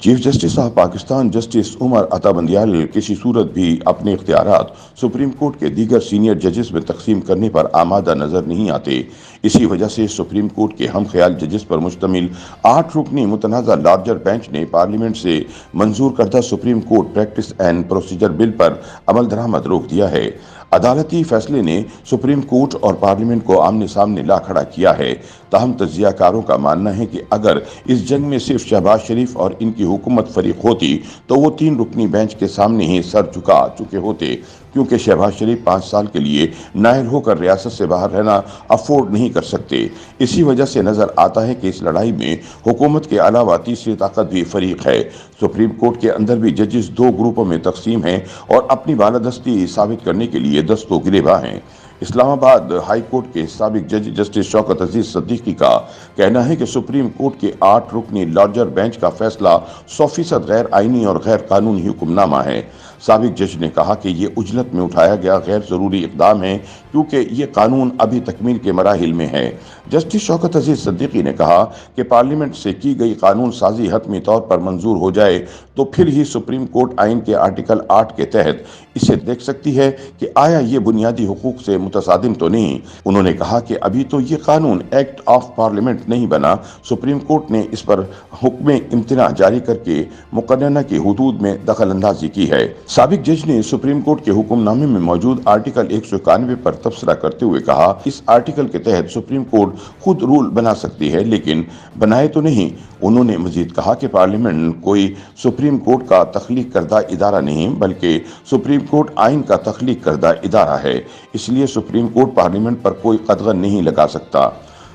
Chief justice of Pakistan justice Umar Ata Bandial کسی صورت بھی اپنے اختیارات سپریم کورٹ کے دیگر سینئر ججز میں تقسیم کرنے پر آمادہ نظر نہیں آتے۔ اسی وجہ سے سپریم کورٹ کے ہم خیال ججز پر مشتمل 8 رکنی متنازع لارجر بینچ نے پارلیمنٹ سے منظور کردہ supreme court practice and procedure bill پر عمل درآمد روک دیا ہے۔ عدالتی فیصلے نے سپریم کورٹ اور پارلیمنٹ کو آمنے سامنے لا کھڑا کیا ہے۔ تاہم تجزیہ کاروں کا ماننا ہے کہ اگر اس جنگ میں صرف شہباز شریف اور ان کی حکومت فریق ہوتی تو وہ 3 رکنی بینچ کے سامنے ہی سر جھکا چکے ہوتے، کیونکہ شہباز شریف 5 سال کے لیے نائل ہو کر ریاست سے باہر رہنا افورڈ نہیں کر سکتے۔ اسی وجہ سے نظر آتا ہے کہ اس لڑائی میں حکومت کے علاوہ تیسری طاقت بھی فریق ہے۔ سپریم کورٹ کے اندر بھی ججز 2 گروپوں میں تقسیم ہیں اور اپنی بالادستی ثابت کرنے کے لیے دست و گریباں ہیں۔ اسلام آباد ہائی کورٹ کے سابق جج جسٹس شوکت عزیز صدیقی کا کہنا ہے کہ سپریم کورٹ کے 8 رکنی لارجر بینچ کا فیصلہ 100% غیر آئینی اور غیر قانونی حکم نامہ ہے۔ سابق جج نے کہا کہ یہ عجلت میں اٹھایا گیا غیر ضروری اقدام ہے، کیونکہ یہ قانون ابھی تکمیل کے مراحل میں ہے۔ جسٹس شوکت عزیز صدیقی نے کہا کہ پارلیمنٹ سے کی گئی قانون سازی حتمی طور پر منظور ہو جائے تو پھر ہی سپریم کورٹ آئین کے آرٹیکل 8 کے تحت اسے دیکھ سکتی ہے کہ آیا یہ بنیادی حقوق سے متصادم تو نہیں۔ انہوں نے کہا کہ ابھی تو یہ قانون ایکٹ آف پارلیمنٹ نہیں بنا۔ سپریم کورٹ نے اس پر حکم امتناع جاری کر کے مقننہ کی حدود میں دخل اندازی کی ہے۔ سابق جج نے سپریم کورٹ کے حکم نامے میں موجود آرٹیکل 191 پر تبصرہ کرتے ہوئے کہا، اس آرٹیکل کے تحت سپریم کورٹ خود رول بنا سکتی ہے، لیکن بنائے تو نہیں۔ انہوں نے مزید کہا کہ پارلیمنٹ کوئی سپریم کورٹ کا تخلیق کردہ ادارہ نہیں، بلکہ سپریم کورٹ آئین کا تخلیق کردہ ادارہ ہے، اس لیے سپریم کورٹ پارلیمنٹ پر کوئی قدغن نہیں لگا سکتا۔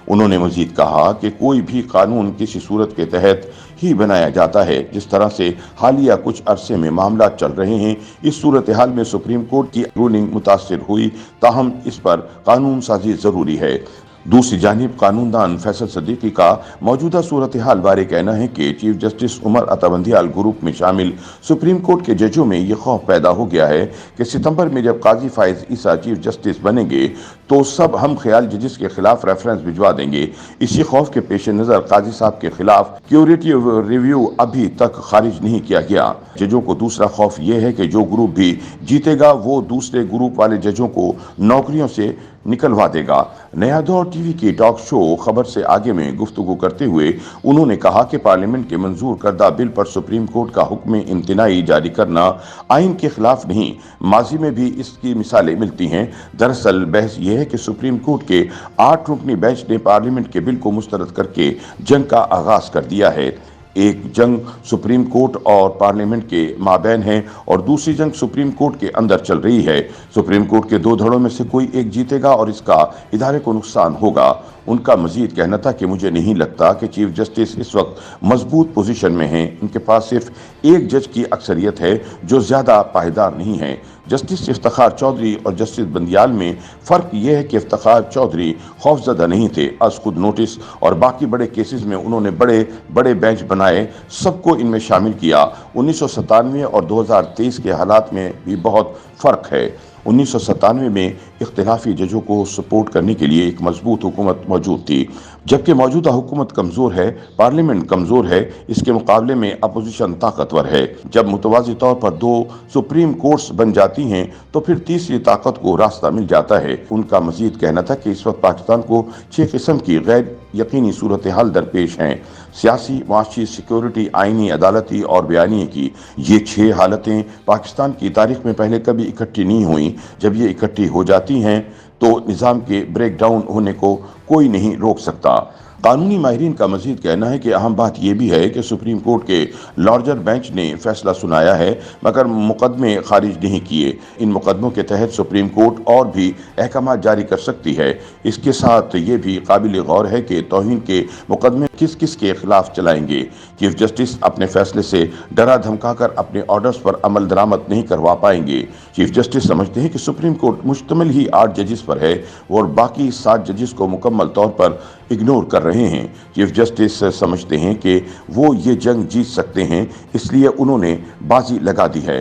انہوں نے مزید کہا کہ کوئی بھی قانون کسی صورت کے تحت ہی بنایا جاتا ہے، جس طرح سے حالیہ کچھ عرصے میں معاملات چل رہے ہیں۔ اس صورتحال میں سپریم کورٹ کی رولنگ متاثر ہوئی، تاہم اس پر قانون سازی ضروری ہے۔ دوسری جانب قانون دان فیصل صدیقی کا موجودہ صورتحال بارے کہنا ہے کہ chief justice Umar Ata Bandial group میں شامل سپریم کورٹ کے ججوں میں یہ خوف پیدا ہو گیا ہے کہ ستمبر میں جب قاضی فائز عیسیٰ چیف جسٹس بنیں گے تو سب ہم خیال ججز کے خلاف ریفرنس بھجوا دیں گے۔ اسی خوف کے پیش نظر قاضی صاحب کے خلاف کیوریٹیو ریویو ابھی تک خارج نہیں کیا گیا۔ ججوں کو دوسرا خوف یہ ہے کہ جو گروپ بھی جیتے گا وہ دوسرے گروپ والے ججوں کو نوکریوں سے نکلوا دے گا۔ نیا دور ٹی وی کی ٹاک شو خبر سے آگے میں گفتگو کرتے ہوئے انہوں نے کہا کہ پارلیمنٹ کے منظور کردہ بل پر سپریم کورٹ کا حکم امتناعی جاری کرنا آئین کے خلاف نہیں۔ ماضی میں بھی اس کی مثالیں ملتی ہیں۔ دراصل بحث یہ ہے کہ سپریم کورٹ کے 8 رکنی بینچ نے پارلیمنٹ کے بل کو مسترد کر کے جنگ کا آغاز کر دیا ہے۔ ایک جنگ سپریم کورٹ اور پارلیمنٹ کے مابین ہے اور دوسری جنگ سپریم کورٹ کے اندر چل رہی ہے۔ سپریم کورٹ کے 2 دھڑوں میں سے کوئی ایک جیتے گا اور اس کا ادارے کو نقصان ہوگا۔ ان کا مزید کہنا تھا کہ مجھے نہیں لگتا کہ چیف جسٹس اس وقت مضبوط پوزیشن میں ہیں۔ ان کے پاس صرف ایک جج کی اکثریت ہے جو زیادہ پائیدار نہیں ہے۔ جسٹس افتخار چودھری اور جسٹس بندیال میں فرق یہ ہے کہ افتخار چودھری خوفزدہ نہیں تھے۔ از خود نوٹس اور باقی بڑے کیسز میں انہوں نے بڑے بینچ بنائے، سب کو ان میں شامل کیا۔ 1997 اور 2023 کے حالات میں بھی بہت فرق ہے۔ 1997 میں اختلافی ججوں کو سپورٹ کرنے کے لیے ایک مضبوط حکومت موجود تھی، جبکہ موجودہ حکومت کمزور ہے، پارلیمنٹ کمزور ہے، اس کے مقابلے میں اپوزیشن طاقتور ہے۔ جب متوازی طور پر 2 سپریم کورٹس بن جاتی ہیں تو پھر تیسری طاقت کو راستہ مل جاتا ہے۔ ان کا مزید کہنا تھا کہ اس وقت پاکستان کو 6 قسم کی غیر یقینی صورتحال درپیش ہیں: سیاسی، معاشی، سیکورٹی، آئینی، عدالتی اور بیانیے کی۔ یہ 6 حالتیں پاکستان کی تاریخ میں پہلے کبھی اکٹھی نہیں ہوئیں۔ جب یہ اکٹھی ہو جاتی ہیں تو نظام کے بریک ڈاؤن ہونے کو کوئی نہیں روک سکتا۔ قانونی ماہرین کا مزید کہنا ہے کہ اہم بات یہ بھی ہے کہ سپریم کورٹ کے لارجر بینچ نے فیصلہ سنایا ہے مگر مقدمے خارج نہیں کیے۔ ان مقدموں کے تحت سپریم کورٹ اور بھی احکامات جاری کر سکتی ہے۔ اس کے ساتھ یہ بھی قابل غور ہے کہ توہین کے مقدمے کس کے خلاف چلائیں گے۔ چیف جسٹس اپنے فیصلے سے ڈرا دھمکا کر اپنے آرڈرز پر عمل درآمد نہیں کروا پائیں گے۔ چیف جسٹس سمجھتے ہیں کہ سپریم کورٹ مشتمل ہی 8 ججز پر ہے اور باقی 7 ججز کو مکمل طور پر اگنور کر رہے ہیں۔ چیف جسٹس سمجھتے ہیں کہ وہ یہ جنگ جیت سکتے ہیں، اس لیے انہوں نے بازی لگا دی ہے۔